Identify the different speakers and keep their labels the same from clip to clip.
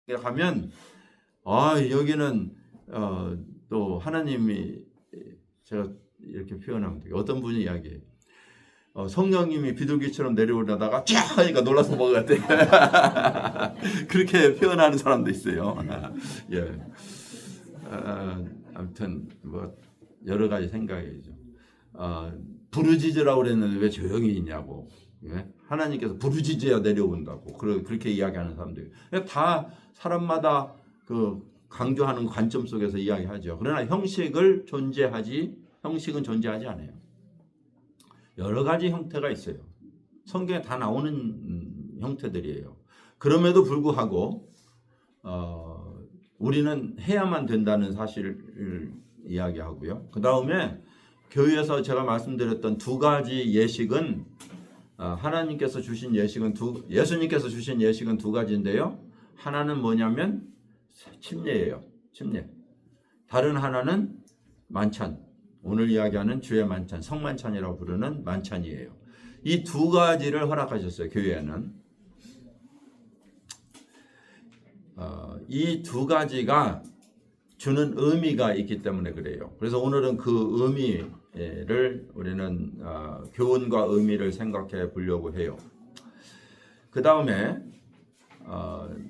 Speaker 1: 가면 여기는 또 하나님이 제가 이렇게 표현하면 돼요. 어떤 분이 이야기해요. 성령님이 비둘기처럼 내려오려다가 쫙 하니까 놀라서 먹었대. 그렇게 표현하는 사람도 있어요. 예. 아무튼 뭐 여러 가지 생각이죠. 부르짖으라고 그랬는데 왜 조용히 있냐고. 예? 하나님께서 부르짖어야 내려온다고 그렇게 이야기하는 사람들. 다 사람마다 그 강조하는 관점 속에서 이야기하죠. 그러나 형식은 존재하지 않아요. 여러 가지 형태가 있어요. 성경에 다 나오는 형태들이에요. 그럼에도 불구하고 우리는 해야만 된다는 사실을 이야기하고요. 그 다음에 교회에서 제가 말씀드렸던 두 가지 예식은 하나님께서 주신 예식은 예수님께서 주신 예식은 두 가지인데요. 하나는 뭐냐면 침례예요. 침례. 다른 하나는 만찬. 오늘 이야기하는 주의 만찬, 성만찬이라고 부르는 만찬이에요. 이 두 가지를 허락하셨어요. 교회에는. 이 두 가지가 주는 의미가 있기 때문에 그래요. 그래서 오늘은 그 의미를 우리는 교훈과 의미를 생각해 보려고 해요. 그 다음에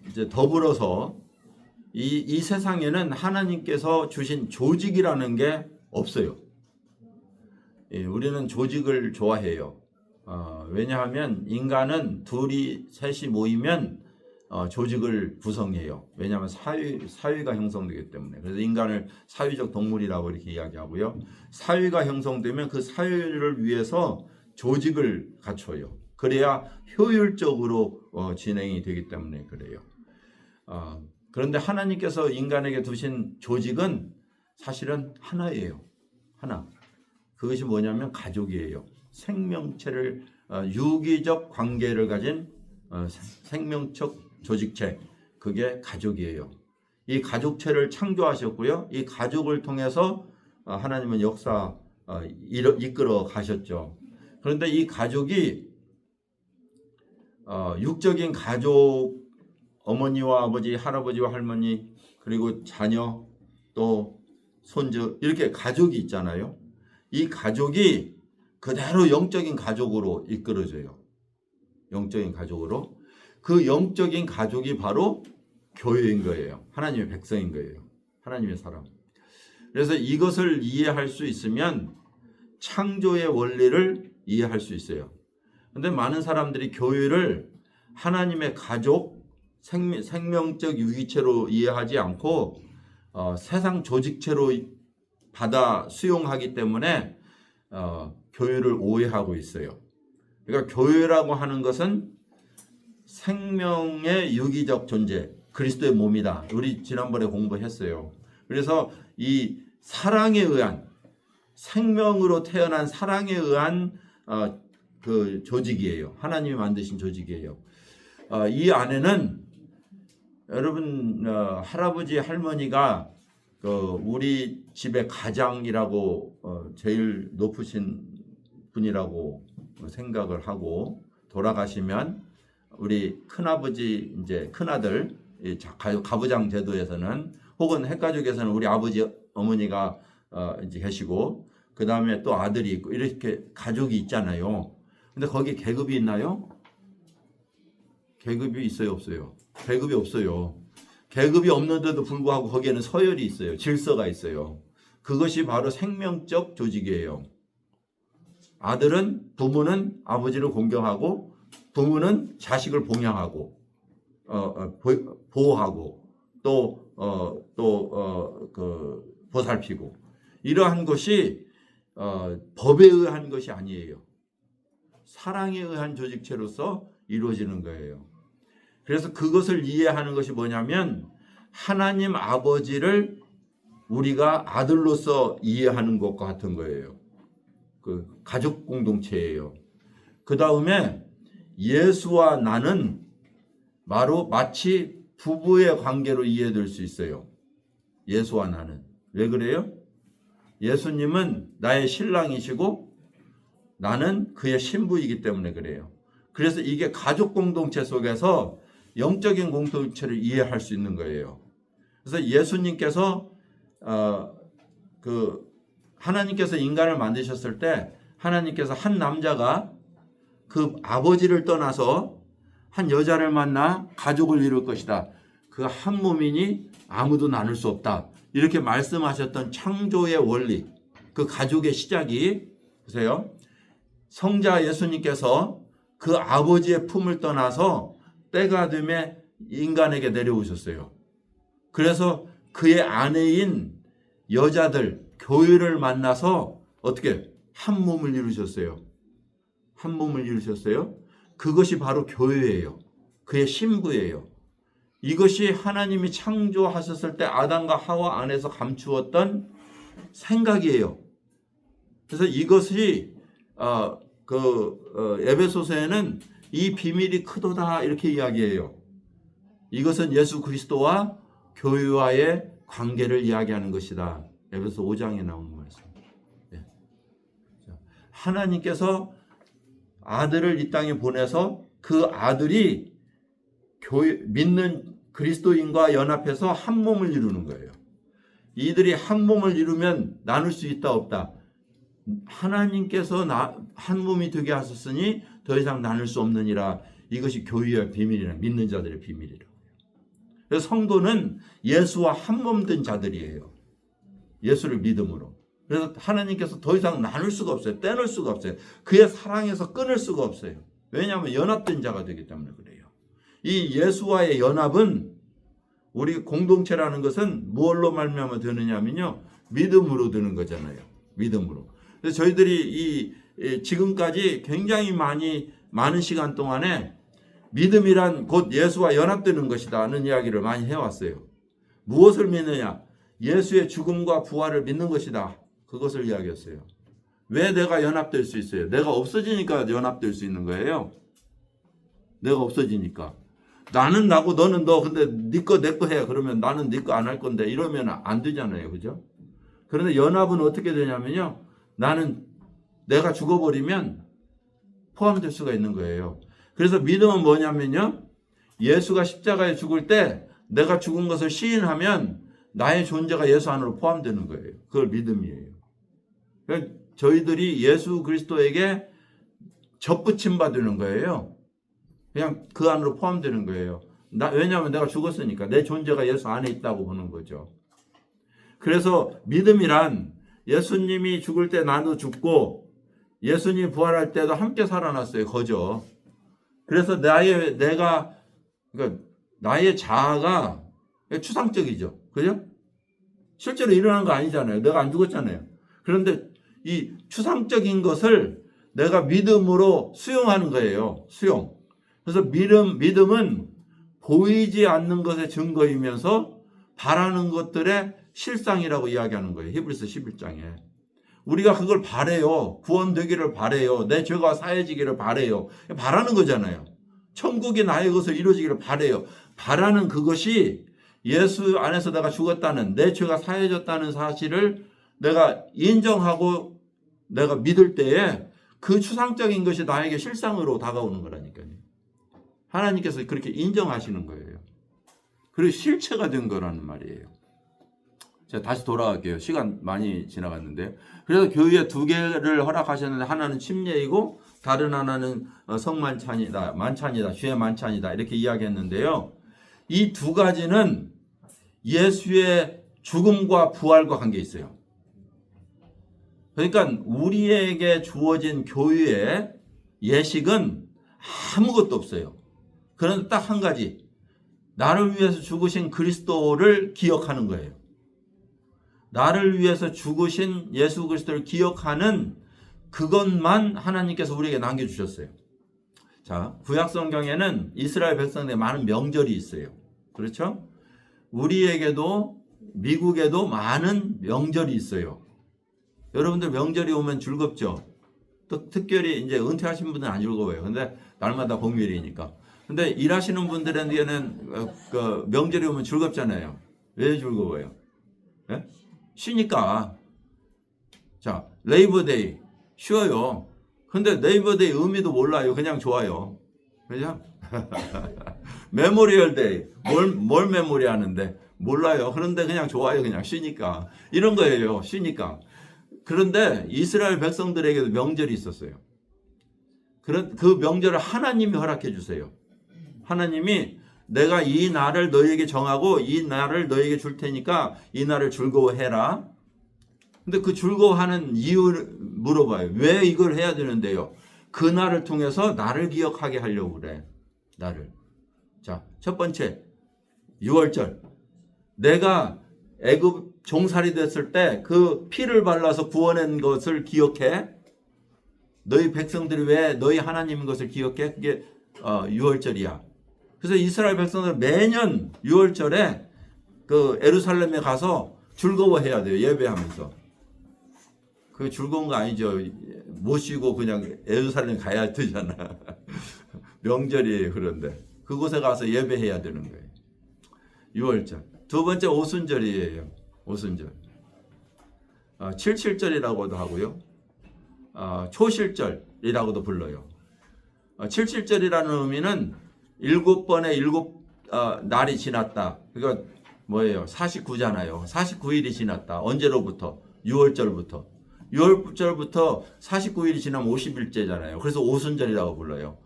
Speaker 1: 이제 더불어서 이 세상에는 하나님께서 주신 조직이라는 게 없어요. 우리는 조직을 좋아해요. 왜냐하면 인간은 둘이 셋이 모이면 조직을 구성해요. 왜냐하면 사회가 형성되기 때문에. 그래서 인간을 사회적 동물이라고 이렇게 이야기하고요. 사회가 형성되면 그 사회를 위해서 조직을 갖춰요. 그래야 효율적으로 진행이 되기 때문에 그래요. 그런데 하나님께서 인간에게 두신 조직은 사실은 하나예요. 하나. 그것이 뭐냐면 가족이에요. 생명체를 유기적 관계를 가진 생명적 조직체, 그게 가족이에요. 이 가족체를 창조하셨고요. 이 가족을 통해서 하나님은 역사 이끌어 가셨죠. 그런데 이 가족이 육적인 가족, 어머니와 아버지, 할아버지와 할머니, 그리고 자녀, 또 손주, 이렇게 가족이 있잖아요. 이 가족이 그대로 영적인 가족으로 이끌어져요. 영적인 가족으로. 그 영적인 가족이 바로 교회인 거예요. 하나님의 백성인 거예요. 하나님의 사람. 그래서 이것을 이해할 수 있으면 창조의 원리를 이해할 수 있어요. 그런데 많은 사람들이 교회를 하나님의 가족, 생명적 유기체로 이해하지 않고 세상 조직체로 받아 수용하기 때문에 교회를 오해하고 있어요. 그러니까 교회라고 하는 것은 생명의 유기적 존재, 그리스도의 몸이다. 우리 지난번에 공부했어요. 그래서 이 사랑에 의한, 생명으로 태어난 사랑에 의한 그 조직이에요. 하나님이 만드신 조직이에요. 이 안에는 여러분 할아버지 할머니가 우리 집의 가장이라고 제일 높으신 분이라고 생각을 하고 돌아가시면 우리 큰아버지 이제 큰아들 가부장 제도에서는 혹은 핵가족에서는 우리 아버지 어머니가 이제 계시고 그 다음에 또 아들이 있고 이렇게 가족이 있잖아요. 근데 거기 계급이 있나요? 계급이 있어요, 없어요? 계급이 없어요. 계급이 없는데도 불구하고 거기에는 서열이 있어요. 질서가 있어요. 그것이 바로 생명적 조직이에요. 부모는 아버지를 공경하고 부모는 자식을 봉양하고 보호하고 보살피고 이러한 것이 법에 의한 것이 아니에요. 사랑에 의한 조직체로서 이루어지는 거예요. 그래서 그것을 이해하는 것이 뭐냐면 하나님 아버지를 우리가 아들로서 이해하는 것과 같은 거예요. 그 가족 공동체예요. 그 다음에 예수와 나는 바로 마치 부부의 관계로 이해될 수 있어요. 예수와 나는. 왜 그래요? 예수님은 나의 신랑이시고 나는 그의 신부이기 때문에 그래요. 그래서 이게 가족 공동체 속에서 영적인 공동체를 이해할 수 있는 거예요. 그래서 예수님께서 하나님께서 인간을 만드셨을 때 하나님께서 한 남자가 그 아버지를 떠나서 한 여자를 만나 가족을 이룰 것이다. 그 한 몸이니 아무도 나눌 수 없다. 이렇게 말씀하셨던 창조의 원리, 그 가족의 시작이 보세요. 성자 예수님께서 그 아버지의 품을 떠나서 때가 되면 인간에게 내려오셨어요. 그래서 그의 아내인 여자들, 교회를 만나서 어떻게 한 몸을 이루셨어요. 한 몸을 이루셨어요. 그것이 바로 교회예요. 그의 신부예요. 이것이 하나님이 창조하셨을 때 아담과 하와 안에서 감추었던 생각이에요. 그래서 이것이 에베소서에는 이 비밀이 크도다 이렇게 이야기해요. 이것은 예수 그리스도와 교회와의 관계를 이야기하는 것이다. 에베소 5장에 나오는 말씀. 하나님께서 아들을 이 땅에 보내서 그 아들이 믿는 그리스도인과 연합해서 한 몸을 이루는 거예요. 이들이 한 몸을 이루면 나눌 수 있다 없다. 하나님께서 한 몸이 되게 하셨으니 더 이상 나눌 수 없느니라. 이것이 교회의 비밀이라, 믿는 자들의 비밀이라. 그래서 성도는 예수와 한 몸 된 자들이에요. 예수를 믿음으로. 그래서 하나님께서 더 이상 나눌 수가 없어요. 떼놓을 수가 없어요. 그의 사랑에서 끊을 수가 없어요. 왜냐하면 연합된 자가 되기 때문에 그래요. 이 예수와의 연합은 우리 공동체라는 것은 무엇로 말미암아 되느냐면요. 믿음으로 되는 거잖아요. 믿음으로. 그래서 저희들이 지금까지 굉장히 많은 시간 동안에 믿음이란 곧 예수와 연합되는 것이다는 이야기를 많이 해왔어요. 무엇을 믿느냐? 예수의 죽음과 부활을 믿는 것이다. 그것을 이야기했어요. 왜 내가 연합될 수 있어요? 내가 없어지니까 연합될 수 있는 거예요. 내가 없어지니까. 나는 나고 너는 너. 근데 네 거 내 거 해. 그러면 나는 네 거 안 할 건데 이러면 안 되잖아요. 그죠? 그런데 연합은 어떻게 되냐면요. 나는 내가 죽어버리면 포함될 수가 있는 거예요. 그래서 믿음은 뭐냐면요. 예수가 십자가에 죽을 때 내가 죽은 것을 시인하면 나의 존재가 예수 안으로 포함되는 거예요. 그걸 믿음이에요. 그러니까 저희들이 예수 그리스도에게 접붙임 받는 거예요. 그냥 그 안으로 포함되는 거예요. 왜냐하면 내가 죽었으니까 내 존재가 예수 안에 있다고 보는 거죠. 그래서 믿음이란 예수님이 죽을 때 나도 죽고 예수님이 부활할 때도 함께 살아났어요. 거죠. 그래서 나의 자아가 추상적이죠. 그죠? 실제로 일어난 거 아니잖아요. 내가 안 죽었잖아요. 그런데 이 추상적인 것을 내가 믿음으로 수용하는 거예요. 수용. 그래서 믿음은 보이지 않는 것의 증거이면서 바라는 것들의 실상이라고 이야기하는 거예요. 히브리서 11장에. 우리가 그걸 바래요. 구원되기를 바래요. 내 죄가 사해지기를 바래요. 바라는 거잖아요. 천국이 나의 것을 이루어지기를 바래요. 바라는 그것이 예수 안에서 내가 죽었다는, 내 죄가 사해졌다는 사실을 내가 인정하고 내가 믿을 때에 그 추상적인 것이 나에게 실상으로 다가오는 거라니까요. 하나님께서 그렇게 인정하시는 거예요. 그리고 실체가 된 거라는 말이에요. 제가 다시 돌아갈게요. 시간 많이 지나갔는데. 그래서 교회에 두 개를 허락하셨는데 하나는 침례이고 다른 하나는 성만찬이다, 만찬이다, 주의 만찬이다 이렇게 이야기했는데요. 이 두 가지는 예수의 죽음과 부활과 관계 있어요. 그러니까 우리에게 주어진 교회의 예식은 아무것도 없어요. 그런데 딱 한 가지, 나를 위해서 죽으신 그리스도를 기억하는 거예요. 나를 위해서 죽으신 예수 그리스도를 기억하는 그것만 하나님께서 우리에게 남겨주셨어요. 자, 구약 성경에는 이스라엘 백성들의 많은 명절이 있어요. 그렇죠? 우리에게도 미국에도 많은 명절이 있어요. 여러분들 명절이 오면 즐겁죠? 또 특별히 이제 은퇴하신 분들은 안 즐거워요. 근데 날마다 공휴일이니까. 근데 일하시는 분들에게는 그 명절이 오면 즐겁잖아요. 왜 즐거워요? 네? 쉬니까. 자, 레이버데이 쉬어요. 근데 레이버데이 의미도 몰라요. 그냥 좋아요. 그죠? 메모리얼 데이. 뭘 메모리 하는데? 몰라요. 그런데 그냥 좋아요. 그냥 쉬니까. 이런 거예요. 쉬니까. 그런데 이스라엘 백성들에게도 명절이 있었어요. 그 명절을 하나님이 허락해 주세요. 하나님이 내가 이 날을 너희에게 정하고 이 날을 너희에게 줄 테니까 이 날을 즐거워해라. 근데 그 즐거워하는 이유를 물어봐요. 왜 이걸 해야 되는데요? 그 날을 통해서 나를 기억하게 하려고 그래. 나를. 자, 첫 번째 6월절. 내가 애굽 종살이 됐을 때 그 피를 발라서 구원한 것을 기억해. 너희 백성들이 왜 너희 하나님인 것을 기억해? 그게 6월절이야. 그래서 이스라엘 백성들 매년 6월절에 그 예루살렘에 가서 즐거워해야 돼요. 예배하면서. 그 즐거운 거 아니죠. 못 쉬고 그냥 예루살렘 가야 되잖아. 명절이에요. 그런데 그곳에 가서 예배해야 되는 거예요. 6월절. 두 번째 오순절이에요. 오순절. 77절이라고도 하고요. 초실절이라고도 불러요. 77절이라는 의미는 7번의 7 날이 지났다. 그러니까 뭐예요? 49잖아요. 49일이 지났다. 언제로부터? 6월절부터. 6월절부터 49일이 지나면 50일째잖아요. 그래서 오순절이라고 불러요.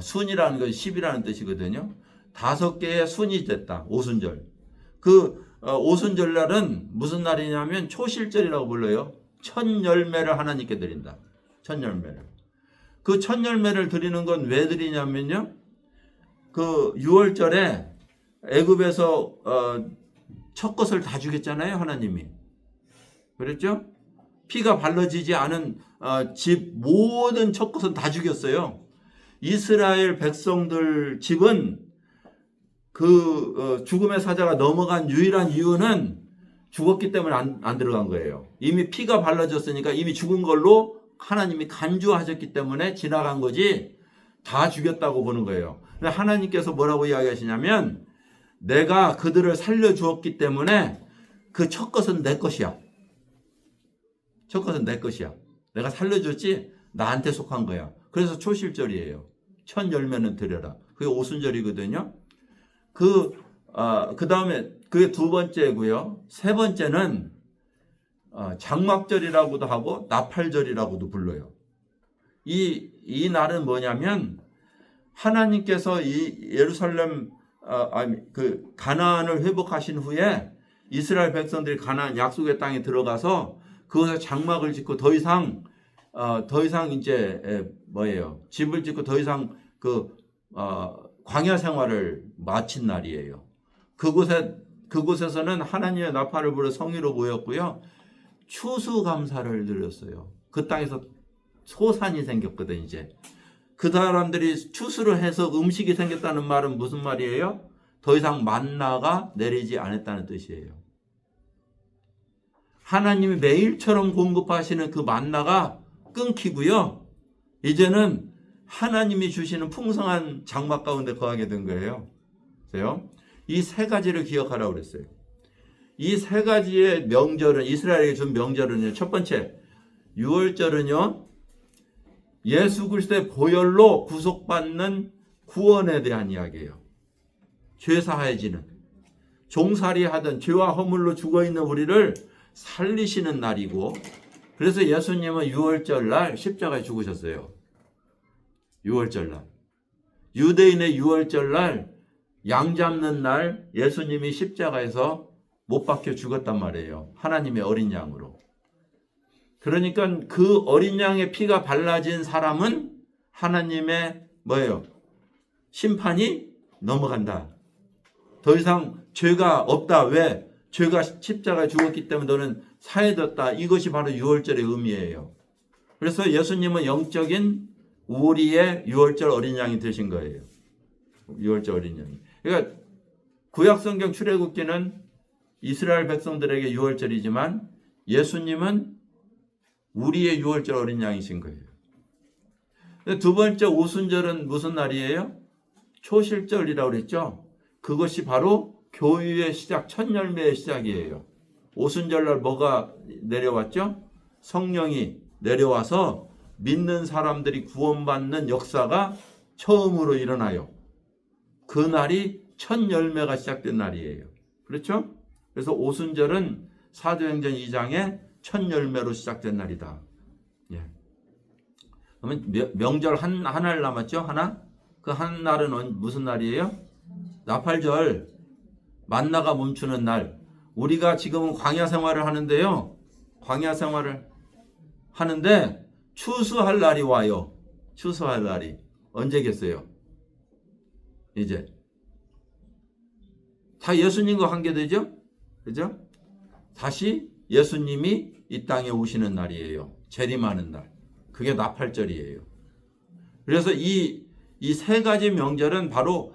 Speaker 1: 순이라는 건 10이라는 뜻이거든요. 5개의 순이 됐다. 오순절. 그 오순절 날은 무슨 날이냐면 초실절이라고 불러요. 첫 열매를 하나님께 드린다. 첫 열매를. 그 첫 열매를 드리는 건 왜 드리냐면요. 그 6월절에 애굽에서 첫 것을 다 주겠잖아요. 하나님이. 그랬죠? 피가 발라지지 않은 집 모든 첫 것은 다 죽였어요. 이스라엘 백성들 집은 그 죽음의 사자가 넘어간 유일한 이유는 죽었기 때문에 안 들어간 거예요. 이미 피가 발라졌으니까 이미 죽은 걸로 하나님이 간주하셨기 때문에 지나간 거지 다 죽였다고 보는 거예요. 근데 하나님께서 뭐라고 이야기하시냐면 내가 그들을 살려주었기 때문에 그 첫 것은 내 것이야. 첫 것은 내 것이야. 내가 살려줬지 나한테 속한 거야. 그래서 초실절이에요. 첫 열매는 드려라. 그게 오순절이거든요. 그 다음에 그게 두 번째고요. 세 번째는 장막절이라고도 하고 나팔절이라고도 불러요. 이 날은 뭐냐면 하나님께서 이 예루살렘 그 가나안을 회복하신 후에 이스라엘 백성들이 가나안 약속의 땅에 들어가서 그것에 장막을 짓고 더 이상 이제 뭐예요? 집을 짓고 더 이상 그 광야 생활을 마친 날이에요. 그곳에서는 하나님의 나팔을 불어 성의로 모였고요. 추수감사를 드렸어요. 그 땅에서 소산이 생겼거든 이제. 그 사람들이 추수를 해서 음식이 생겼다는 말은 무슨 말이에요? 더 이상 만나가 내리지 않았다는 뜻이에요. 하나님이 매일처럼 공급하시는 그 만나가 끊기고요. 이제는 하나님이 주시는 풍성한 장막 가운데 거하게 된 거예요. 그래요? 이 세 가지를 기억하라고 그랬어요. 이 세 가지의 명절은 이스라엘에게 준 명절은요. 첫 번째 6월절은요. 예수 그리스도의 보혈로 구속받는 구원에 대한 이야기예요. 죄 사해지는 종살이 하던 죄와 허물로 죽어있는 우리를 살리시는 날이고 그래서 예수님은 6월절 날 십자가에 죽으셨어요. 6월절 날. 유대인의 6월절 날 양 잡는 날 예수님이 십자가에서 못 박혀 죽었단 말이에요. 하나님의 어린 양으로. 그러니까 그 어린 양의 피가 발라진 사람은 하나님의 뭐예요? 심판이 넘어간다. 더 이상 죄가 없다. 왜? 죄가 십자가에 죽었기 때문에 너는 사해졌다. 이것이 바로 6월절의 의미예요. 그래서 예수님은 영적인 우리의 6월절 어린 양이 되신 거예요. 6월절 어린 양이. 그러니까 구약성경 출애굽기는 이스라엘 백성들에게 6월절이지만 예수님은 우리의 6월절 어린 양이신 거예요. 두 번째 오순절은 무슨 날이에요? 초실절이라고 그랬죠. 그것이 바로 교회의 시작, 첫 열매의 시작이에요. 오순절날 뭐가 내려왔죠? 성령이 내려와서 믿는 사람들이 구원받는 역사가 처음으로 일어나요. 그 날이 첫 열매가 시작된 날이에요. 그렇죠? 그래서 오순절은 사도행전 2장의 첫 열매로 시작된 날이다. 예. 그러면 명절 한 날 남았죠? 하나? 그 한 날은 무슨 날이에요? 나팔절. 만나가 멈추는 날. 우리가 지금은 광야 생활을 하는데요. 광야 생활을 하는데 추수할 날이 와요. 추수할 날이. 언제겠어요? 이제. 다 예수님과 관계되죠? 그죠? 다시 예수님이 이 땅에 오시는 날이에요. 재림하는 날. 그게 나팔절이에요. 그래서 이 세 가지 명절은 바로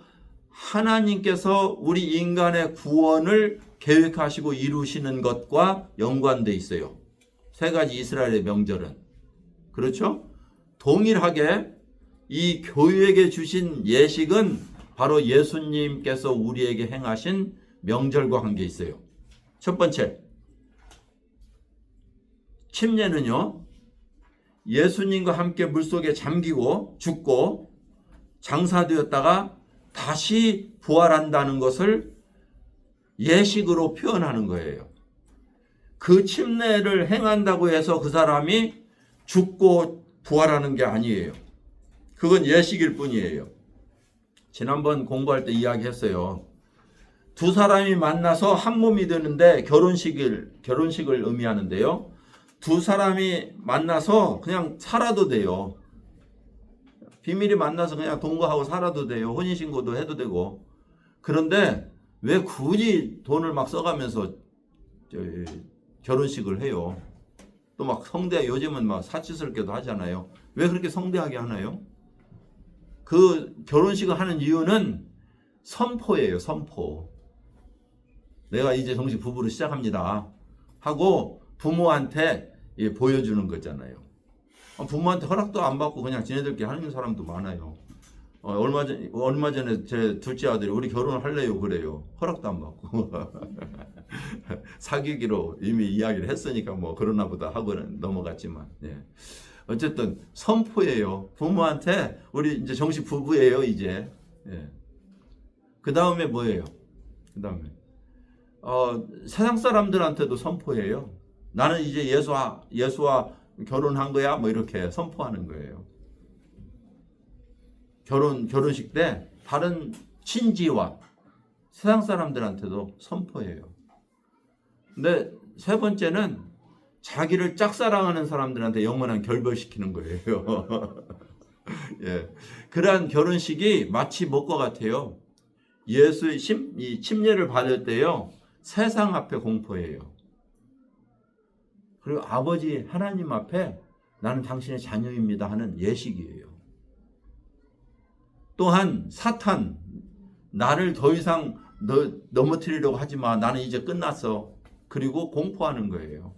Speaker 1: 하나님께서 우리 인간의 구원을 계획하시고 이루시는 것과 연관되어 있어요. 세 가지 이스라엘의 명절은. 그렇죠? 동일하게 이 교회에게 주신 예식은 바로 예수님께서 우리에게 행하신 명절과 관계 있어요. 첫 번째, 침례는요, 예수님과 함께 물속에 잠기고 죽고 장사되었다가 다시 부활한다는 것을 예식으로 표현하는 거예요. 그 침례를 행한다고 해서 그 사람이 죽고 부활하는 게 아니에요. 그건 예식일 뿐이에요. 지난번 공부할 때 이야기했어요. 두 사람이 만나서 한 몸이 되는데 결혼식을 의미하는데요. 두 사람이 만나서 그냥 살아도 돼요. 비밀이 만나서 그냥 동거하고 살아도 돼요. 혼인신고도 해도 되고. 그런데 왜 굳이 돈을 막 써가면서 결혼식을 해요? 또 막 요즘은 막 사치스럽게도 하잖아요. 왜 그렇게 성대하게 하나요? 그 결혼식을 하는 이유는 선포예요. 선포. 내가 이제 정식 부부로 시작합니다 하고 부모한테 보여주는 거잖아요. 부모한테 허락도 안 받고 그냥 지네들끼리 하는 사람도 많아요. 얼마 전에 제 둘째 아들이 우리 결혼할래요 그래요. 허락도 안 받고 사귀기로 이미 이야기를 했으니까 뭐 그러나 보다 하고는 넘어갔지만, 예. 어쨌든 선포예요. 부모한테 우리 이제 정식 부부예요 이제. 예. 그 다음에 뭐예요? 그 다음에 세상 사람들한테도 선포해요. 나는 이제 예수와 결혼한 거야 뭐 이렇게 선포하는 거예요. 결혼식 때 다른 친지와 세상 사람들한테도 선포해요. 근데 세 번째는 자기를 짝사랑하는 사람들한테 영원한 결별시키는 거예요. 예. 그러한 결혼식이 마치 뭐과 같아요. 예수의 침례를 받을 때요. 세상 앞에 공포해요. 그리고 아버지 하나님 앞에 나는 당신의 자녀입니다 하는 예식이에요. 또한 사탄, 나를 더 이상 넘어뜨리려고 하지 마. 나는 이제 끝났어. 그리고 공포하는 거예요.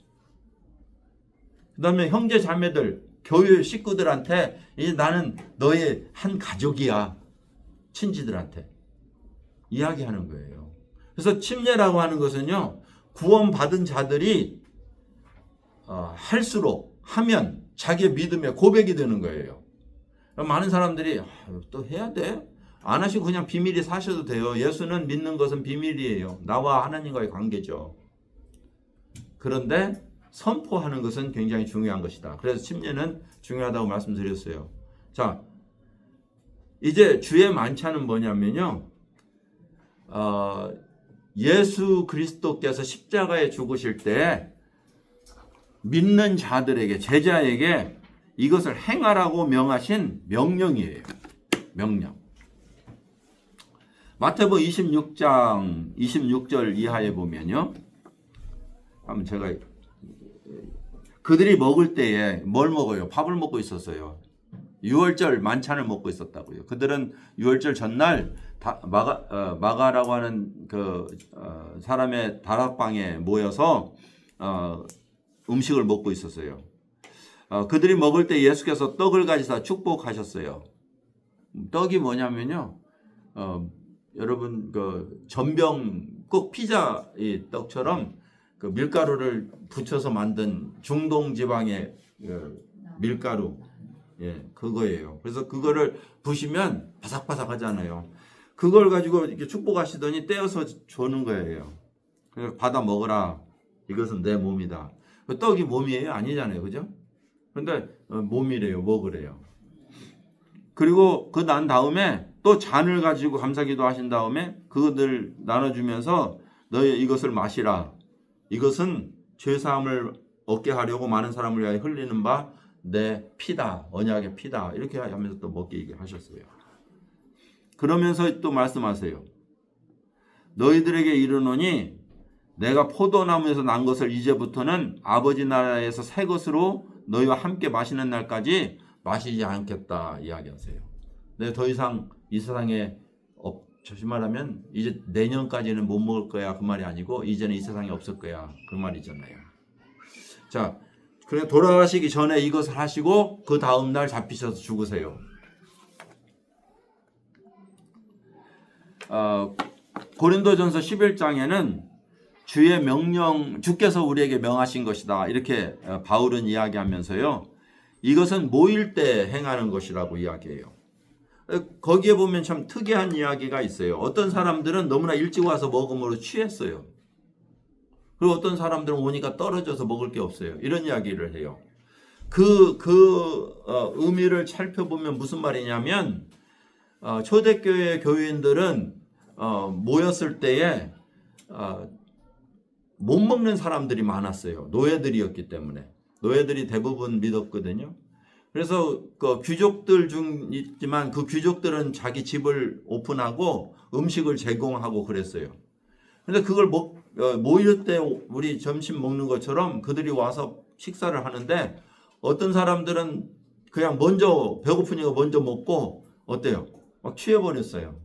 Speaker 1: 그 다음에 형제 자매들, 교회 식구들한테 이제 나는 너의 한 가족이야. 친지들한테 이야기하는 거예요. 그래서 침례라고 하는 것은요, 구원받은 자들이 할수록 하면 자기의 믿음의 고백이 되는 거예요. 많은 사람들이 또 해야 돼? 안 하시고 그냥 비밀히 사셔도 돼요. 예수는 믿는 것은 비밀이에요. 나와 하나님과의 관계죠. 그런데 선포하는 것은 굉장히 중요한 것이다. 그래서 침례는 중요하다고 말씀드렸어요. 자, 이제 주의 만찬은 뭐냐면요. 예수 그리스도께서 십자가에 죽으실 때 믿는 자들에게, 제자에게 이것을 행하라고 명하신 명령이에요. 명령. 마태복음 26장 26절 이하에 보면요. 한번 제가 그들이 먹을 때에 뭘 먹어요? 밥을 먹고 있었어요. 유월절 만찬을 먹고 있었다고요. 그들은 유월절 전날 마가라고 하는 그 사람의 다락방에 모여서 음식을 먹고 있었어요. 그들이 먹을 때 예수께서 떡을 가지사 축복하셨어요. 떡이 뭐냐면요, 여러분 그 전병 꼭 피자 이 떡처럼 그 밀가루를 붙여서 만든 중동 지방의 밀가루, 예, 그거예요. 그래서 그거를 부시면 바삭바삭하잖아요. 그걸 가지고 이렇게 축복하시더니 떼어서 주는 거예요. 그래서 받아 먹어라. 이것은 내 몸이다. 떡이 몸이에요? 아니잖아요. 그죠? 근데 몸이래요. 먹으래요. 그리고 그 난 다음에 또 잔을 가지고 감사기도 하신 다음에 그것을 나눠주면서 너희 이것을 마시라. 이것은 죄사함을 얻게 하려고 많은 사람을 위하여 흘리는 바 내 피다. 언약의 피다. 이렇게 하면서 또 먹게 하셨어요. 그러면서 또 말씀하세요. 너희들에게 이르노니 내가 포도나무에서 난 것을 이제부터는 아버지 나라에서 새 것으로 너희와 함께 마시는 날까지 마시지 않겠다 이야기하세요. 네, 더 이상 이 세상에 다시 말하면 이제 내년까지는 못 먹을 거야 그 말이 아니고 이제는 이 세상에 없을 거야 그 말이잖아요. 자, 그래 돌아가시기 전에 이것을 하시고 그 다음 날 잡히셔서 죽으세요. 고린도전서 11장에는 주의 명령, 주께서 우리에게 명하신 것이다 이렇게 바울은 이야기하면서요. 이것은 모일 때 행하는 것이라고 이야기해요. 거기에 보면 참 특이한 이야기가 있어요. 어떤 사람들은 너무나 일찍 와서 먹음으로 취했어요. 그리고 어떤 사람들은 오니까 떨어져서 먹을 게 없어요. 이런 이야기를 해요. 의미를 살펴보면 무슨 말이냐면 초대교회 교인들은 모였을 때에 못 먹는 사람들이 많았어요. 노예들이었기 때문에. 노예들이 대부분 믿었거든요. 그래서 그 귀족들 중 있지만 그 귀족들은 자기 집을 오픈하고 음식을 제공하고 그랬어요. 근데 그걸 모일 때 우리 점심 먹는 것처럼 그들이 와서 식사를 하는데 어떤 사람들은 그냥 먼저 배고프니까 먼저 먹고 어때요? 막 취해버렸어요.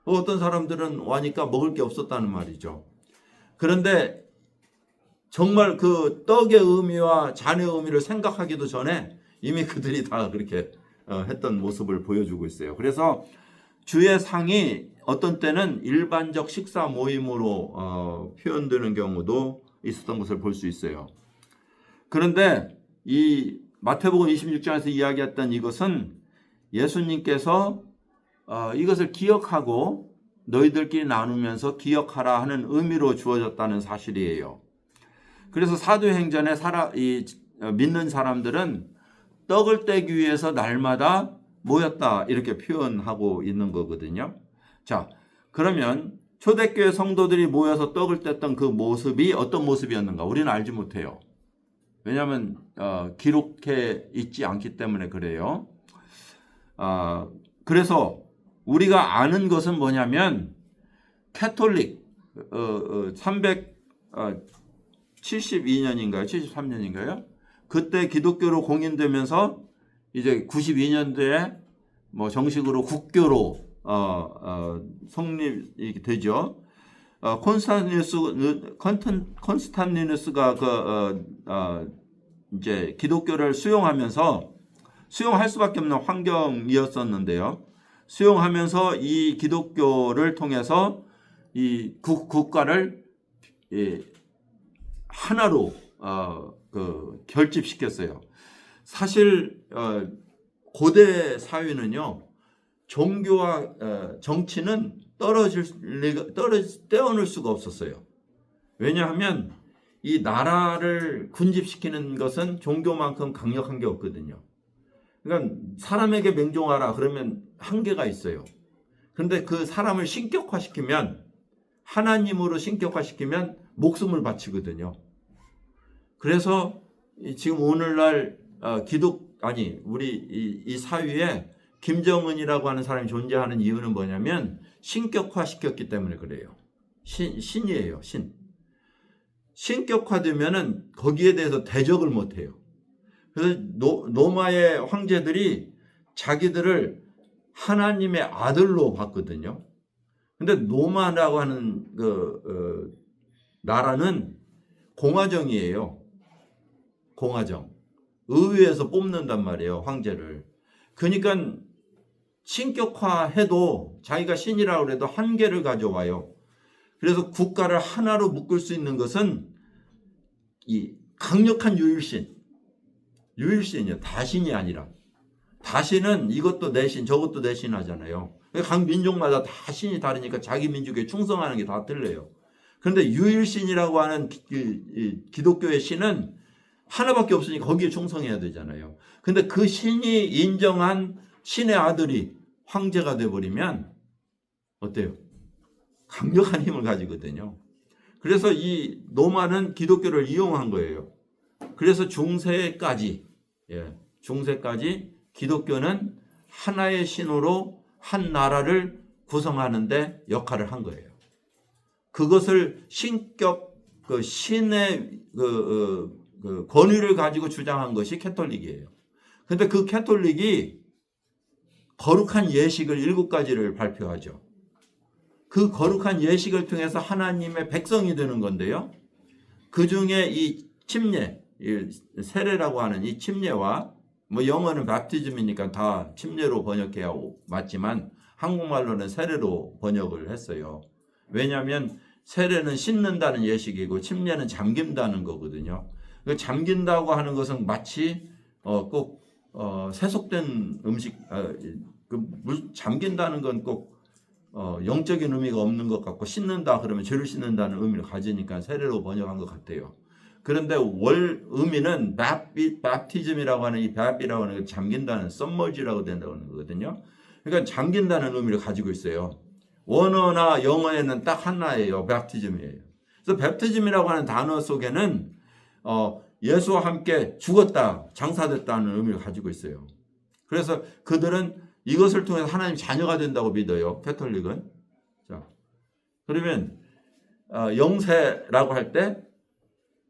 Speaker 1: 어떤 사람들은 와니까 먹을 게 없었다는 말이죠. 그런데 정말 그 떡의 의미와 잔의 의미를 생각하기도 전에 이미 그들이 다 그렇게 했던 모습을 보여주고 있어요. 그래서 주의 상이 어떤 때는 일반적 식사 모임으로 표현되는 경우도 있었던 것을 볼 수 있어요. 그런데 이 마태복음 26장에서 이야기했던 이것은 예수님께서 이것을 기억하고 너희들끼리 나누면서 기억하라 하는 의미로 주어졌다는 사실이에요. 그래서 사도행전에 믿는 사람들은 떡을 떼기 위해서 날마다 모였다 이렇게 표현하고 있는 거거든요. 자, 그러면 초대교회 성도들이 모여서 떡을 뗐던 그 모습이 어떤 모습이었는가 우리는 알지 못해요. 왜냐하면 기록해 있지 않기 때문에 그래요. 그래서 우리가 아는 것은 뭐냐면 캐톨릭 372년인가요? 73년인가요? 그때 기독교로 공인되면서 이제 92년도에 뭐 정식으로 국교로 성립이 되죠. 콘스탄티누스가 이제 기독교를 수용하면서 수용할 수밖에 없는 환경이었었는데요. 수용하면서 이 기독교를 통해서 이 국가를 하나로 결집시켰어요. 사실 고대 사회는요, 종교와 정치는 떼어놓을 수가 없었어요. 왜냐하면 이 나라를 군집시키는 것은 종교만큼 강력한 게 없거든요. 그러니까 사람에게 맹종하라 그러면 한계가 있어요. 그런데 그 사람을 신격화시키면 하나님으로 신격화시키면 목숨을 바치거든요. 그래서 지금 오늘날 우리 이 사회에 김정은이라고 하는 사람이 존재하는 이유는 뭐냐면 신격화시켰기 때문에 그래요. 신이에요. 신격화되면은 거기에 대해서 대적을 못해요. 그래서 로마의 황제들이 자기들을 하나님의 아들로 봤거든요. 근데 로마라고 하는 나라는 공화정이에요. 공화정. 의회에서 뽑는단 말이에요. 황제를. 그러니까 신격화해도 자기가 신이라고 해도 한계를 가져와요. 그래서 국가를 하나로 묶을 수 있는 것은 이 강력한 유일신이에요. 다신이 아니라. 다신은 이것도 내신 저것도 내신 하잖아요. 각 민족마다 다 신이 다르니까 자기 민족에 충성하는 게 다 틀려요. 그런데 유일신이라고 하는 기독교의 신은 하나밖에 없으니까 거기에 충성해야 되잖아요. 근데 그 신이 인정한 신의 아들이 황제가 돼버리면 어때요? 강력한 힘을 가지거든요. 그래서 이 로마는 기독교를 이용한 거예요. 그래서 중세까지 기독교는 하나의 신으로 한 나라를 구성하는데 역할을 한 거예요. 그것을 신격 신의 권위를 가지고 주장한 것이 캐톨릭이에요. 근데 그 캐톨릭이 거룩한 예식을 7가지를 발표하죠. 그 거룩한 예식을 통해서 하나님의 백성이 되는 건데요. 그 중에 이 침례, 세례라고 하는 이 침례와 뭐 영어는 밥티즘이니까 다 침례로 번역해야 맞지만 한국말로는 세례로 번역을 했어요. 왜냐하면 세례는 씻는다는 예식이고 침례는 잠긴다는 거거든요. 잠긴다고 하는 것은 마치 꼭 세속된 음식, 잠긴다는 건 꼭 영적인 의미가 없는 것 같고 씻는다 그러면 죄를 씻는다는 의미를 가지니까 세례로 번역한 것 같아요. 그런데 월 의미는 밥티즘이라고 하는 이 밥이라고 하는 게 잠긴다는 submerge라고 된다고 하는 거거든요. 그러니까 잠긴다는 의미를 가지고 있어요. 원어나 영어에는 딱 하나예요. 밥티즘이에요. 그래서 밥티즘이라고 하는 단어 속에는 예수와 함께 죽었다, 장사됐다는 의미를 가지고 있어요. 그래서 그들은 이것을 통해서 하나님 자녀가 된다고 믿어요. 캐톨릭은. 자, 그러면 영세라고 할 때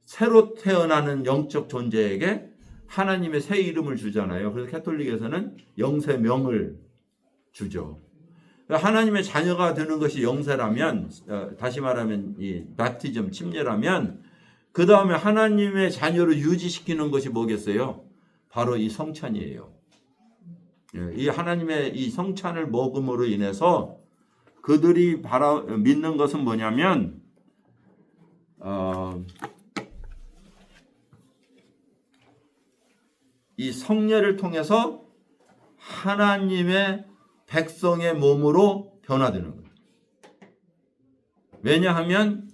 Speaker 1: 새로 태어나는 영적 존재에게 하나님의 새 이름을 주잖아요. 그래서 캐톨릭에서는 영세명을 주죠. 하나님의 자녀가 되는 것이 영세라면, 다시 말하면 이 바티즘, 침례라면, 그 다음에 하나님의 자녀를 유지시키는 것이 뭐겠어요? 바로 이 성찬이에요. 이 하나님의 이 성찬을 먹음으로 인해서 그들이 믿는 것은 뭐냐면, 이 성례를 통해서 하나님의 백성의 몸으로 변화되는 거예요. 왜냐하면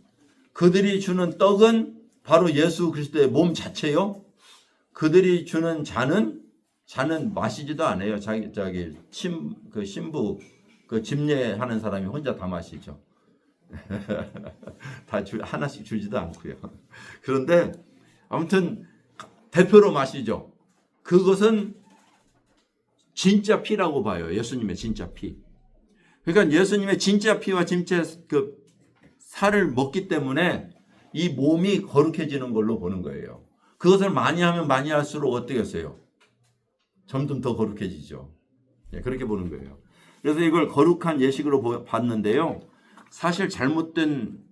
Speaker 1: 그들이 주는 떡은 바로 예수 그리스도의 몸 자체요. 그들이 주는 잔은 마시지도 않아요. 신부 집례하는 사람이 혼자 다 마시죠. 하나씩 주지도 않고요. 그런데 아무튼 대표로 마시죠. 그것은 진짜 피라고 봐요. 예수님의 진짜 피. 그러니까 예수님의 진짜 피와 진짜 살을 먹기 때문에 이 몸이 거룩해지는 걸로 보는 거예요. 그것을 많이 하면 많이 할수록 어떻게 했어요? 점점 더 거룩해지죠. 그렇게 보는 거예요. 그래서 이걸 거룩한 예식으로 봤는데요. 사실 잘못된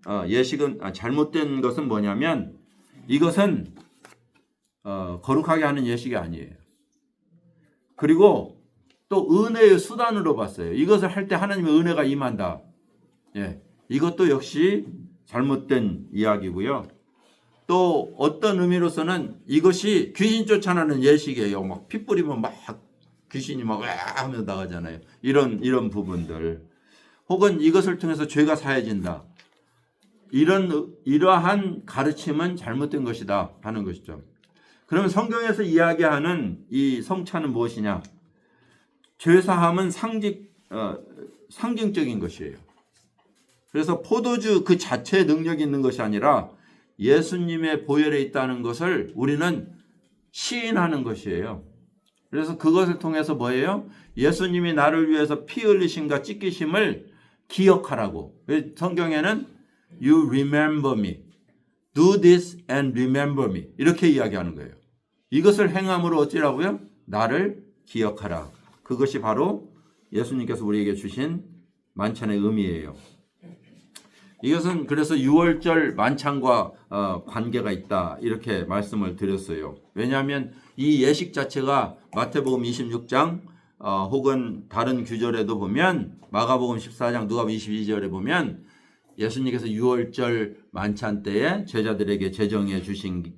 Speaker 1: 잘못된 것은 뭐냐면 이것은 거룩하게 하는 예식이 아니에요. 그리고 또 은혜의 수단으로 봤어요. 이것을 할 때 하나님의 은혜가 임한다. 이것도 역시 잘못된 이야기고요. 또 어떤 의미로서는 이것이 귀신 쫓아나는 예식이에요. 막 피 뿌리면 막 귀신이 막 하면서 나가잖아요. 이런 부분들. 혹은 이것을 통해서 죄가 사해진다. 이러한 가르침은 잘못된 것이다 하는 것이죠. 그러면 성경에서 이야기하는 이 성찬은 무엇이냐? 죄사함은 상징적인 것이에요. 그래서 포도주 그 자체에 능력이 있는 것이 아니라 예수님의 보혈에 있다는 것을 우리는 시인하는 것이에요. 그래서 그것을 통해서 뭐예요? 예수님이 나를 위해서 피 흘리심과 찢기심을 기억하라고. 성경에는 You remember me. Do this and remember me. 이렇게 이야기하는 거예요. 이것을 행함으로 어찌라고요? 나를 기억하라. 그것이 바로 예수님께서 우리에게 주신 만찬의 의미예요. 이것은 그래서 6월절 만찬과 관계가 있다 이렇게 말씀을 드렸어요. 왜냐하면 이 예식 자체가 마태복음 26장 혹은 다른 규절에도 보면 마가복음 14장 누가복음 22절에 보면 예수님께서 6월절 만찬 때에 제자들에게 제정해 주신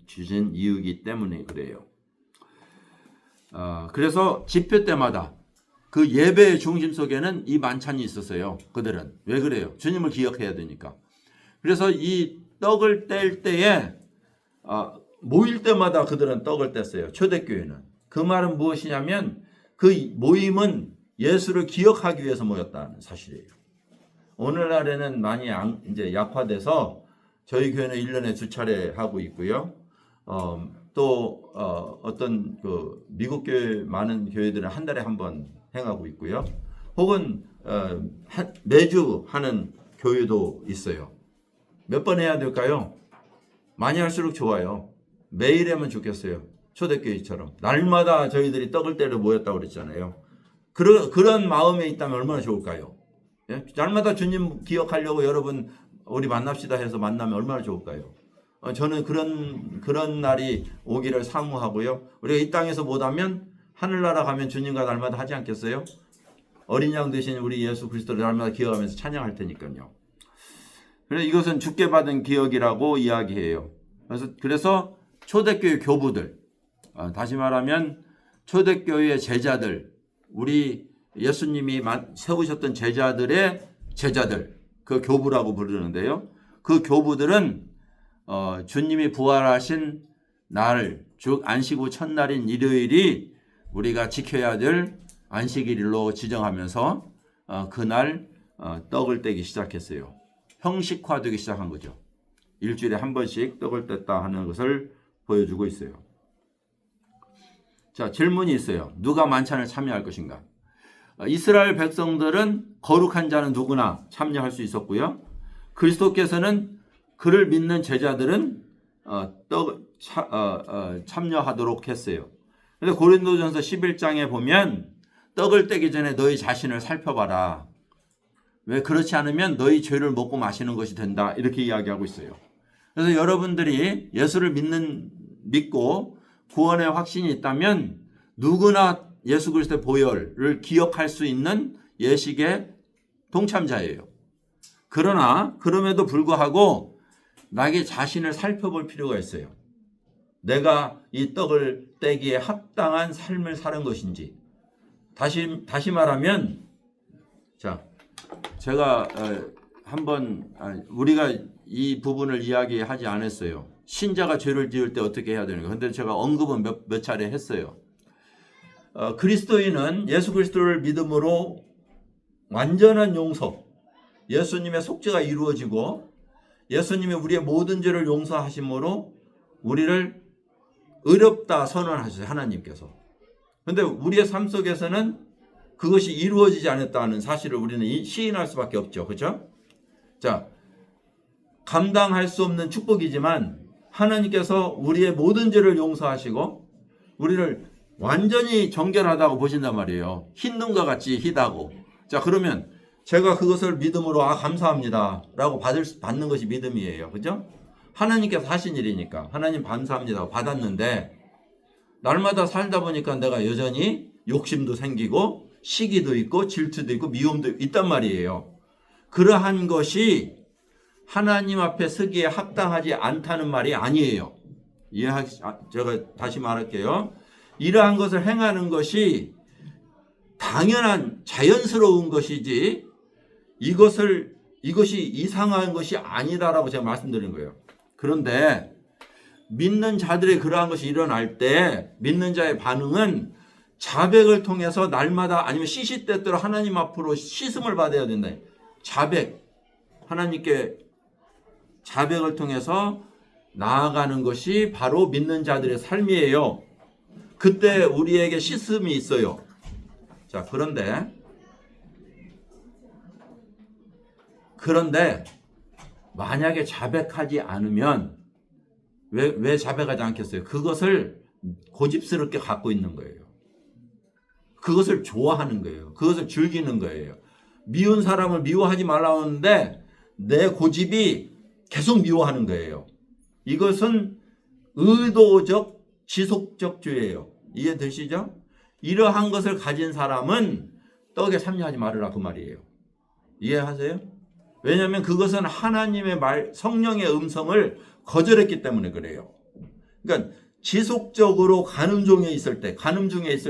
Speaker 1: 이유이기 때문에 그래요. 그래서 집회 때마다 그 예배의 중심 속에는 이 만찬이 있었어요. 그들은. 왜 그래요? 주님을 기억해야 되니까. 그래서 이 떡을 뗄 때에 모일 때마다 그들은 떡을 뗐어요. 초대교회는. 그 말은 무엇이냐면 그 모임은 예수를 기억하기 위해서 모였다는 사실이에요. 오늘날에는 많이 이제 약화돼서 저희 교회는 1년에 2차례 하고 있고요. 또 어떤 그 미국 교회 많은 교회들은 한 달에 한 번 행하고 있고요. 혹은 매주 하는 교회도 있어요. 몇 번 해야 될까요? 많이 할수록 좋아요. 매일 하면 좋겠어요. 초대교회처럼. 날마다 저희들이 떡을 떼러 모였다고 그랬잖아요. 그런 마음에 있다면 얼마나 좋을까요? 예? 날마다 주님 기억하려고 여러분 우리 만납시다 해서 만나면 얼마나 좋을까요? 저는 그런 날이 오기를 사모하고요. 우리가 이 땅에서 못하면 하늘나라 가면 주님과 날마다 하지 않겠어요? 어린 양 되신 우리 예수 그리스도를 날마다 기억하면서 찬양할 테니까요. 그래서 이것은 주께 받은 기억이라고 이야기해요. 그래서 초대교회 교부들, 다시 말하면 초대교회의 제자들, 우리 예수님이 세우셨던 제자들의 제자들, 그 교부라고 부르는데요. 그 교부들은 주님이 부활하신 날, 즉 안식 후 첫날인 일요일이 우리가 지켜야 될 안식일로 지정하면서 그날 떡을 떼기 시작했어요. 형식화되기 시작한 거죠. 일주일에 한 번씩 떡을 뗐다 하는 것을 보여주고 있어요. 자, 질문이 있어요. 누가 만찬을 참여할 것인가? 이스라엘 백성들은 거룩한 자는 누구나 참여할 수 있었고요. 그리스도께서는 그를 믿는 제자들은 참여하도록 했어요. 그래서 고린도전서 11장에 보면 떡을 떼기 전에 너희 자신을 살펴봐라. 왜 그렇지 않으면 너희 죄를 먹고 마시는 것이 된다. 이렇게 이야기하고 있어요. 그래서 여러분들이 예수를 믿고 구원의 확신이 있다면 누구나 예수 그리스도의 보혈을 기억할 수 있는 예식의 동참자예요. 그러나 그럼에도 불구하고 나에게 자신을 살펴볼 필요가 있어요. 내가 이 떡을 떼기에 합당한 삶을 사는 것인지. 다시 말하면, 자, 제가 한번 우리가 이 부분을 이야기하지 않았어요. 신자가 죄를 지을 때 어떻게 해야 되는가. 그런데 제가 언급은 몇 차례 했어요. 그리스도인은 예수 그리스도를 믿음으로 완전한 용서, 예수님의 속죄가 이루어지고 예수님이 우리의 모든 죄를 용서하심으로 우리를 의롭다 선언하셨어요. 하나님께서. 그런데 우리의 삶 속에서는 그것이 이루어지지 않았다는 사실을 우리는 시인할 수밖에 없죠. 그렇죠? 자, 감당할 수 없는 축복이지만 하나님께서 우리의 모든 죄를 용서하시고 우리를 완전히 정결하다고 보신단 말이에요. 흰 눈과 같이 희다고. 자, 그러면 제가 그것을 믿음으로 감사합니다 라고 받는 것이 믿음이에요. 그죠? 하나님께서 하신 일이니까 하나님 감사합니다 받았는데 날마다 살다 보니까 내가 여전히 욕심도 생기고 시기도 있고 질투도 있고 미움도 있단 말이에요. 그러한 것이 하나님 앞에 서기에 합당하지 않다는 말이 아니에요. 제가 다시 말할게요. 이러한 것을 행하는 것이 당연한 자연스러운 것이지 이것이 이상한 것이 아니다라고 제가 말씀드린 거예요. 그런데 믿는 자들의 그러한 것이 일어날 때 믿는 자의 반응은 자백을 통해서 날마다 아니면 시시때때로 하나님 앞으로 씻음을 받아야 된다. 하나님께 자백을 통해서 나아가는 것이 바로 믿는 자들의 삶이에요. 그때 우리에게 씻음이 있어요. 자, 그런데 만약에 자백하지 않으면 왜 자백하지 않겠어요? 그것을 고집스럽게 갖고 있는 거예요. 그것을 좋아하는 거예요. 그것을 즐기는 거예요. 미운 사람을 미워하지 말라고 하는데 내 고집이 계속 미워하는 거예요. 이것은 의도적 지속적 죄예요. 이해되시죠? 이러한 것을 가진 사람은 떡에 참여하지 말으라 그 말이에요. 이해하세요? 왜냐하면 그것은 하나님의 말, 성령의 음성을 거절했기 때문에 그래요. 그러니까 지속적으로 간음 중에 있을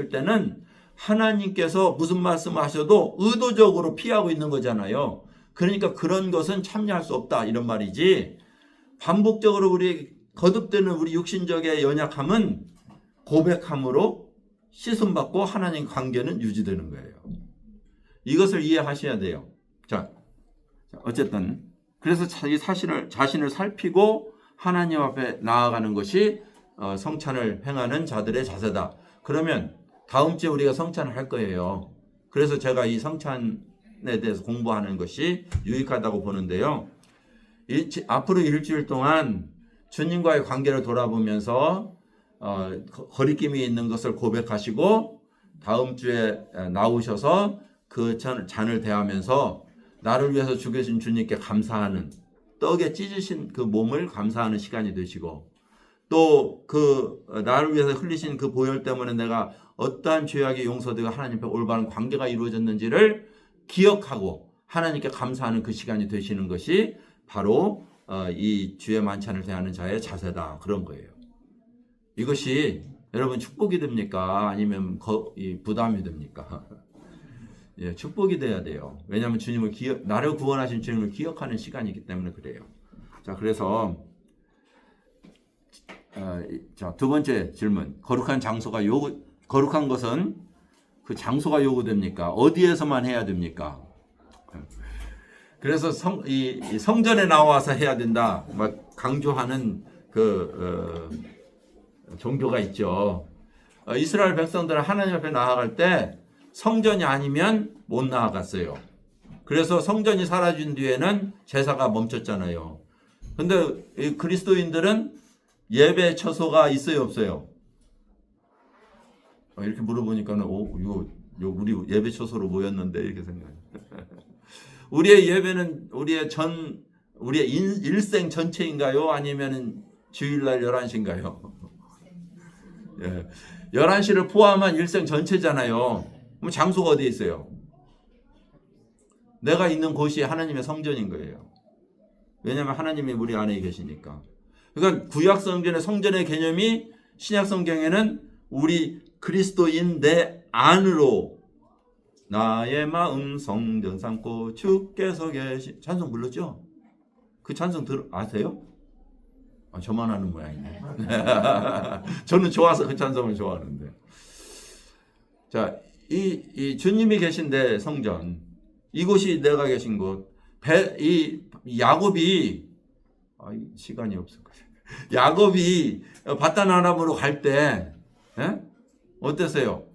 Speaker 1: 때는 하나님께서 무슨 말씀하셔도 의도적으로 피하고 있는 거잖아요. 그러니까 그런 것은 참여할 수 없다 이런 말이지. 반복적으로 우리 거듭되는 우리 육신적의 연약함은 고백함으로 씻음받고 하나님 관계는 유지되는 거예요. 이것을 이해하셔야 돼요. 자, 어쨌든 그래서 자기 자신을 살피고 하나님 앞에 나아가는 것이 성찬을 행하는 자들의 자세다. 그러면 다음 주에 우리가 성찬을 할 거예요. 그래서 제가 이 성찬에 대해서 공부하는 것이 유익하다고 보는데요. 앞으로 일주일 동안 주님과의 관계를 돌아보면서 거리낌이 있는 것을 고백하시고 다음 주에 나오셔서 그 잔을 대하면서 나를 위해서 죽으신 주님께 감사하는, 떡에 찢으신 그 몸을 감사하는 시간이 되시고, 또 그 나를 위해서 흘리신 그 보혈 때문에 내가 어떠한 죄악이 용서되고 하나님 앞에 올바른 관계가 이루어졌는지를 기억하고 하나님께 감사하는 그 시간이 되시는 것이 바로 이 주의 만찬을 대하는 자의 자세다, 그런 거예요. 이것이 여러분 축복이 됩니까? 아니면 부담이 됩니까? 예, 축복이 돼야 돼요. 왜냐하면 나를 구원하신 주님을 기억하는 시간이기 때문에 그래요. 자, 그래서 자, 두 번째 질문. 거룩한 것은 그 장소가 요구됩니까? 어디에서만 해야 됩니까? 그래서 성전에 나와서 해야 된다, 막 강조하는 종교가 있죠. 이스라엘 백성들은 하나님 앞에 나아갈 때 성전이 아니면 못 나아갔어요. 그래서 성전이 사라진 뒤에는 제사가 멈췄잖아요. 근데 그리스도인들은 예배 처소가 있어요, 없어요? 이렇게 물어보니까는 이거 우리 예배 처소로 모였는데 이렇게 생각해요. 우리의 예배는 우리의 일생 전체인가요? 아니면 주일날 11시인가요? 예. 11시를 포함한 일생 전체잖아요. 그럼 장소가 어디에 있어요? 내가 있는 곳이 하나님의 성전인 거예요. 왜냐하면 하나님이 우리 안에 계시니까. 그러니까 구약 성전의 성전의 개념이 신약 성경에는 우리 그리스도인 내 안으로 나의 마음 성전 삼고 주께서 계시, 찬송 불렀죠? 그 찬송 아세요? 저만 아는 모양이네. 저는 좋아서 그 찬송을 좋아하는데. 자, 이 주님이 계신데 성전, 이곳이 내가 계신 곳. 야곱이 시간이 없을 거예요. 야곱이 바단 아람으로 갈 때 어땠어요?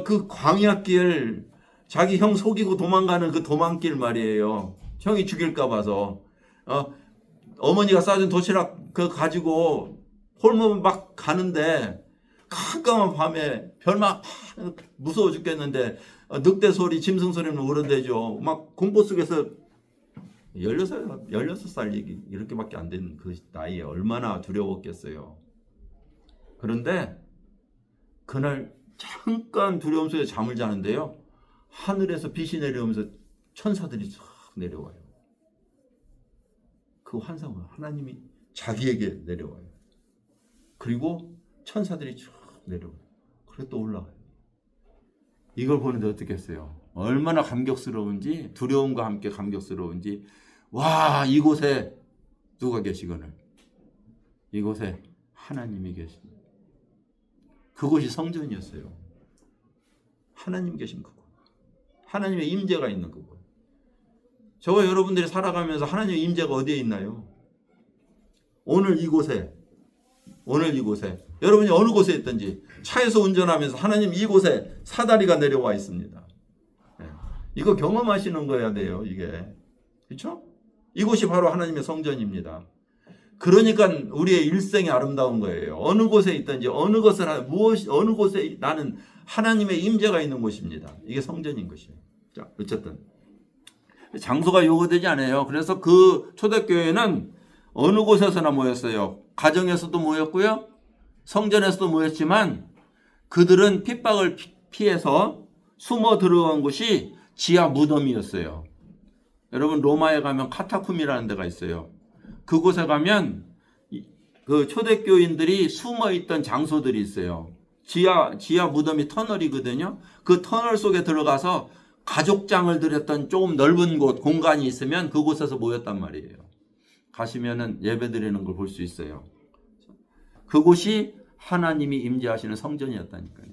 Speaker 1: 그 광야길, 자기 형 속이고 도망가는 그 도망길 말이에요. 형이 죽일까 봐서 어머니가 싸준 도시락 가지고 홀몸 막 가는데 깜깜한 밤에 별막 무서워 죽겠는데 늑대 소리, 짐승 소리는 울어대죠. 막 공포 속에서 16살 이렇게밖에 안 된 그 나이에 얼마나 두려웠겠어요. 그런데 그날 잠깐 두려움 속에 잠을 자는데요, 하늘에서 빛이 내려오면서 천사들이 쫙 내려와요. 그 환상은 하나님이 자기에게 내려와요. 그리고 천사들이 쭉 내려와요. 그리고 또 올라가요. 이걸 보는데 어떻겠어요? 얼마나 감격스러운지, 두려움과 함께 감격스러운지. 와, 이곳에 누가 계시거늘? 이곳에 하나님이 계십니다. 그곳이 성전이었어요. 하나님 계신 그곳. 하나님의 임재가 있는 그곳. 저와 여러분들이 살아가면서 하나님의 임재가 어디에 있나요? 오늘 이곳에 여러분이 어느 곳에 있든지 차에서 운전하면서 하나님 이곳에 사다리가 내려와 있습니다. 이거 경험하시는 거야 돼요, 이게. 그렇죠? 이곳이 바로 하나님의 성전입니다. 그러니까 우리의 일생이 아름다운 거예요. 어느 곳에 있든지 어느 곳에 나는 하나님의 임재가 있는 곳입니다. 이게 성전인 것이에요. 자, 어쨌든 장소가 요구되지 않아요. 그래서 그 초대교회는 어느 곳에서나 모였어요. 가정에서도 모였고요, 성전에서도 모였지만 그들은 핍박을 피해서 숨어 들어간 곳이 지하 무덤이었어요. 여러분, 로마에 가면 카타쿰이라는 데가 있어요. 그곳에 가면 그 초대교인들이 숨어 있던 장소들이 있어요. 지하 무덤이 터널이거든요. 그 터널 속에 들어가서 가족장을 드렸던 조금 넓은 곳, 공간이 있으면 그곳에서 모였단 말이에요. 가시면은 예배 드리는 걸 볼 수 있어요. 그곳이 하나님이 임재하시는 성전이었다니까요.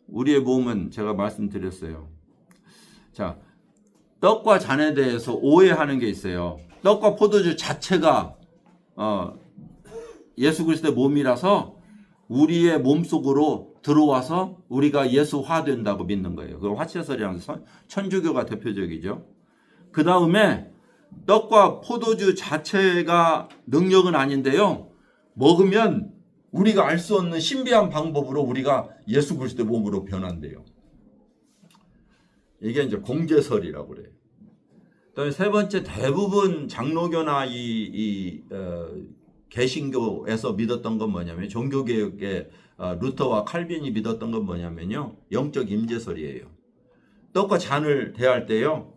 Speaker 1: 우리의 몸은 제가 말씀드렸어요. 자, 떡과 잔에 대해서 오해하는 게 있어요. 떡과 포도주 자체가 예수 그리스도의 몸이라서 우리의 몸속으로 들어와서 우리가 예수화 된다고 믿는 거예요. 그걸 화채설이라는 천주교가 대표적이죠. 그 다음에 떡과 포도주 자체가 능력은 아닌데요. 먹으면 우리가 알 수 없는 신비한 방법으로 우리가 예수 그리스도의 몸으로 변한대요. 이게 이제 공제설이라고 그래요. 그다음에 세 번째, 대부분 장로교나 개신교에서 믿었던 건 뭐냐면, 종교개혁의 루터와 칼빈이 믿었던 건 뭐냐면요, 영적 임재설이에요. 떡과 잔을 대할 때요,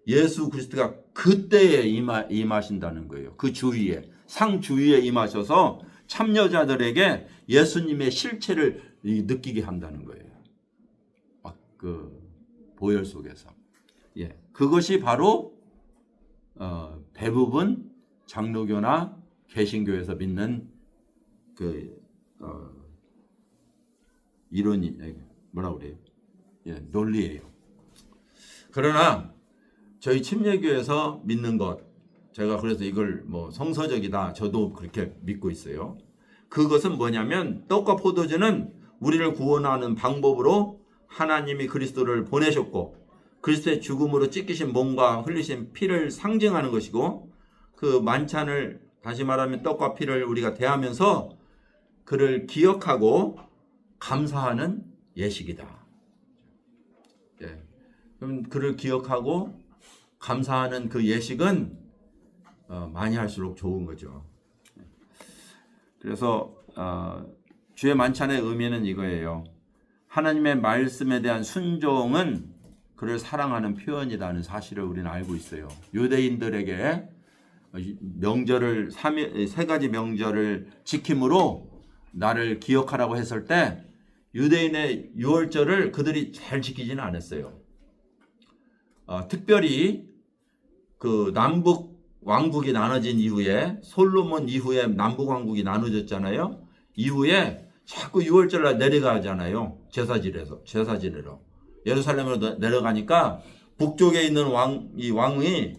Speaker 1: 예수 그리스도가 그때에 임하신다는 거예요. 그 주위에, 상 주위에 임하셔서 참여자들에게 예수님의 실체를 느끼게 한다는 거예요. 막 그 보혈 속에서. 예, 그것이 바로 대부분 장로교나 개신교에서 믿는 그 이론이 뭐라고 그래요? 예, 논리예요. 그러나 저희 침례교에서 믿는 것, 제가 그래서 이걸 뭐 성서적이다, 저도 그렇게 믿고 있어요. 그것은 뭐냐면, 떡과 포도주는 우리를 구원하는 방법으로 하나님이 그리스도를 보내셨고 그리스도의 죽음으로 찢기신 몸과 흘리신 피를 상징하는 것이고, 그 만찬을, 다시 말하면 떡과 피를 우리가 대하면서 그를 기억하고 감사하는 예식이다. 예. 그럼 그를 기억하고 감사하는 그 예식은 많이 할수록 좋은 거죠. 그래서 주의 만찬의 의미는 이거예요. 하나님의 말씀에 대한 순종은 그를 사랑하는 표현이라는 사실을 우리는 알고 있어요. 유대인들에게 명절을 세 가지 명절을 지킴으로 나를 기억하라고 했을 때 유대인의 유월절을 그들이 잘 지키지는 않았어요. 특별히 그 남북 왕국이 나눠진 이후에, 솔로몬 이후에 남북 왕국이 나눠졌잖아요. 이후에 자꾸 유월절날 내려가잖아요. 제사 지내러 예루살렘으로 내려가니까 북쪽에 있는 왕이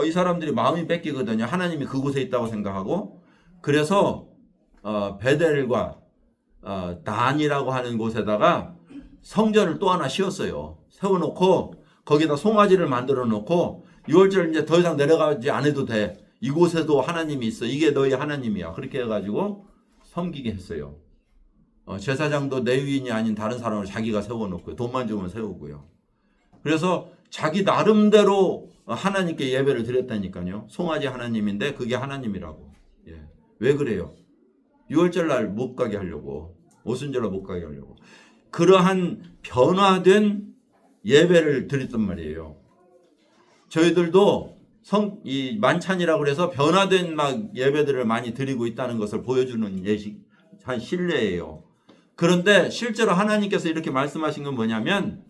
Speaker 1: 이 사람들이 마음이 뺏기거든요. 하나님이 그곳에 있다고 생각하고. 그래서 베델과 단이라고 하는 곳에다가 성전을 또 하나 세워놓고 거기다 송아지를 만들어 놓고, 6월절 이제 더 이상 내려가지 않아도 돼, 이곳에도 하나님이 있어, 이게 너희 하나님이야, 그렇게 해가지고 섬기게 했어요. 제사장도 레위인이 아닌 다른 사람을 자기가 세워놓고 돈만 주면 세우고요. 그래서 자기 나름대로 하나님께 예배를 드렸다니까요. 송아지 하나님인데 그게 하나님이라고. 예. 왜 그래요? 6월절날 못 가게 하려고, 오순절날 못 가게 하려고. 그러한 변화된 예배를 드렸단 말이에요. 저희들도 이 만찬이라고 해서 변화된 막 예배들을 많이 드리고 있다는 것을 보여주는 한 신뢰예요. 그런데 실제로 하나님께서 이렇게 말씀하신 건 뭐냐면,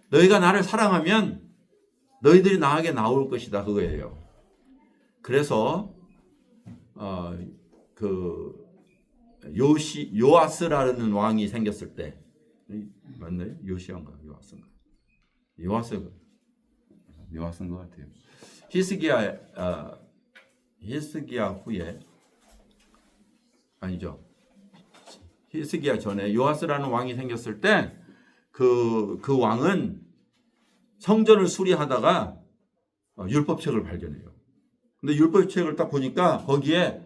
Speaker 1: 너희가 나를 사랑하면 너희들이 나에게 나올 것이다, 그거예요. 그래서 그 요아스라는 왕이 생겼을 때, 맞나요? 요시아인가 요아스인가? 요아스인 것 같아요. 히스기야 후에, 아니죠, 히스기야 전에 요아스라는 왕이 생겼을 때 그 왕은 성전을 수리하다가 율법책을 발견해요. 근데 율법책을 딱 보니까 거기에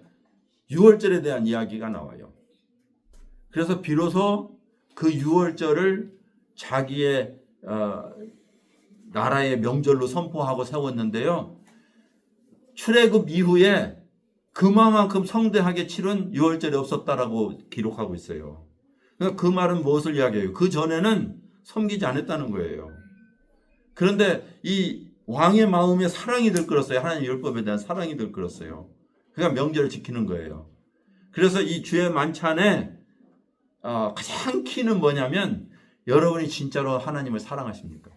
Speaker 1: 유월절에 대한 이야기가 나와요. 그래서 비로소 그 유월절을 자기의 나라의 명절로 선포하고 세웠는데요. 출애굽 이후에 그만큼 성대하게 치른 유월절이 없었다라고 기록하고 있어요. 그러니까 그 말은 무엇을 이야기해요? 그 전에는 섬기지 않았다는 거예요. 그런데 이 왕의 마음에 사랑이 들끓었어요. 하나님 율법에 대한 사랑이 들끓었어요. 그러니까 명절을 지키는 거예요. 그래서 이 주의 만찬에 가장 키는 뭐냐면 여러분이 진짜로 하나님을 사랑하십니까?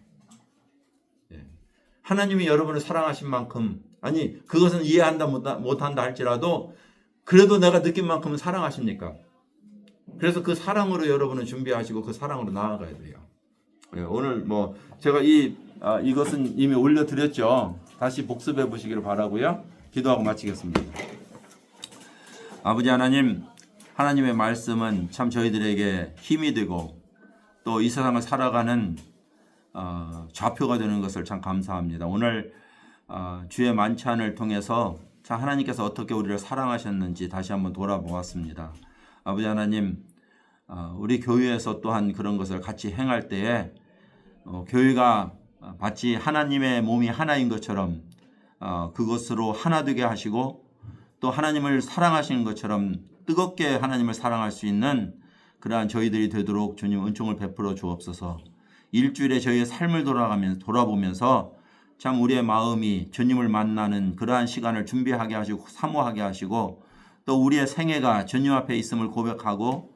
Speaker 1: 예. 하나님이 여러분을 사랑하신 만큼, 아니 그것은 이해한다 못한다 할지라도 그래도 내가 느낀 만큼은 사랑하십니까? 그래서 그 사랑으로 여러분은 준비하시고 그 사랑으로 나아가야 돼요. 예, 오늘 뭐 제가 이것은 이미 올려드렸죠. 다시 복습해 보시기를 바라고요. 기도하고 마치겠습니다. 아버지 하나님, 하나님의 말씀은 참 저희들에게 힘이 되고 또 이 세상을 살아가는 좌표가 되는 것을 참 감사합니다. 오늘 주의 만찬을 통해서 참 하나님께서 어떻게 우리를 사랑하셨는지 다시 한번 돌아보았습니다. 아버지 하나님, 우리 교회에서 또한 그런 것을 같이 행할 때에 교회가 마치 하나님의 몸이 하나인 것처럼 그것으로 하나 되게 하시고 또 하나님을 사랑하시는 것처럼 뜨겁게 하나님을 사랑할 수 있는 그러한 저희들이 되도록 주님 은총을 베풀어 주옵소서. 일주일에 저희의 삶을 돌아보면서 참 우리의 마음이 주님을 만나는 그러한 시간을 준비하게 하시고 사모하게 하시고 또 우리의 생애가 주님 앞에 있음을 고백하고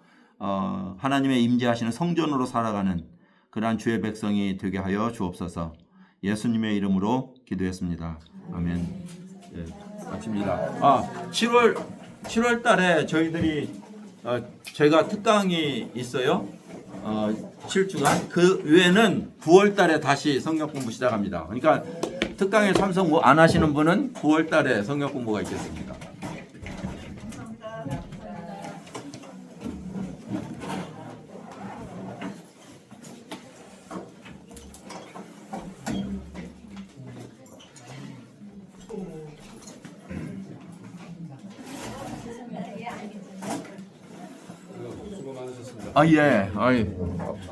Speaker 1: 하나님의 임재하시는 성전으로 살아가는 그러한 주의 백성이 되게 하여 주옵소서. 예수님의 이름으로 기도했습니다. 아멘. 예, 마칩니다. 7월 달에 저희들이 제가 특강이 있어요. 7주간. 그 외에는 9월 달에 다시 성경 공부 시작합니다. 그러니까 특강에 참석 안 하시는 분은 9월 달에 성경 공부가 있겠습니다. 수고 많으셨습니다. 예.